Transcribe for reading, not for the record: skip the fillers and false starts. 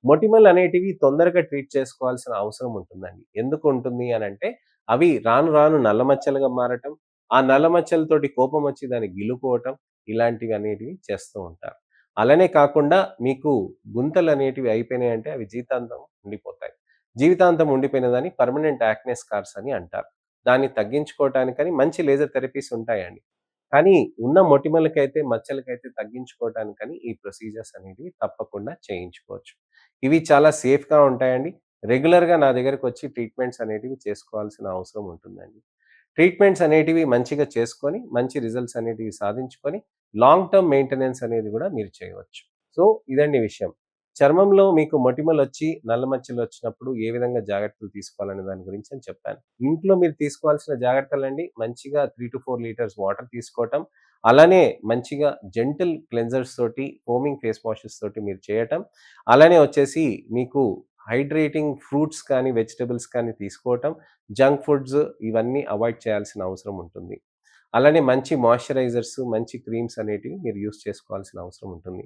మొటిమలు అనేటివి తొందరగా ట్రీట్ చేసుకోవాల్సిన అవసరం ఉంటుందండి. ఎందుకు ఉంటుంది అనంటే, అవి రాను రాను నల్ల మచ్చలుగా మారటం, ఆ నల్ల మచ్చలతోటి కోపమొచ్చి దాన్ని గిల్లుకోవటం, ఇలాంటివి అనేటివి చేస్తూ ఉంటారు. అలానే కాకుండా మీకు గుంతలనేటివి అయిపోయినాయంటే అవి జీవితాంతం ఉండిపోతాయి. జీవితాంతం ఉండిపోయిన దాన్ని పర్మనెంట్ యాక్నే స్కార్స్ అని అంటారు. దాన్ని తగ్గించుకోవటానికని మంచి లేజర్ థెరపీస్ ఉంటాయండి. కానీ ఉన్న మొటిమలకైతే, మచ్చలకైతే తగ్గించుకోవటానికని ఈ ప్రొసీజర్స్ అనేటివి తప్పకుండా చేయించుకోవచ్చు. ఇవి చాలా సేఫ్‌గా ఉంటాయండి. రెగ్యులర్‌గా నా దగ్గరకొచ్చి ట్రీట్మెంట్స్ అనేటివి చేసుకోవాల్సిన అవసరం ఉంటుందండి. ట్రీట్మెంట్స్ అనేటివి మంచిగా చేసుకొని, మంచి రిజల్ట్స్ అనేటివి సాధించుకొని, లాంగ్ టర్మ్ మెయింటెనెన్స్ అనేది గూడా మీరు చేయవచ్చు. సో, ఇదండి విషయం. చర్మంలో మీకు మొటిమలొచ్చి, నల్ల మచ్చలొచ్చినప్పుడు ఏ విధంగా జాగ్రత్తలు తీసుకోవాలనే దాని గురించి అని చెప్పాను. ఇంట్లో మీరు తీసుకోవాల్సిన జాగ్రత్తలండి మంచిగా 3-4 లీటర్స్ వాటర్ తీసుకోవటం, అలానే మంచిగా జెంటిల్ క్లెన్జర్స్ తోటి, ఫోమింగ్ ఫేస్ వాషెస్ తోటి మీరు చేయటం, అలానే వచ్చేసి మీకు హైడ్రేటింగ్ ఫ్రూట్స్ కానీ, వెజిటబుల్స్ కానీ తీసుకోవటం, జంక్ ఫుడ్స్ ఇవన్నీ అవాయిడ్ చేయాల్సిన అవసరం ఉంటుంది. అలానే మంచి మాయిశ్చరైజర్స్, మంచి క్రీమ్స్ అనేటివి మీరు యూజ్ చేసుకోవాల్సిన అవసరం ఉంటుంది.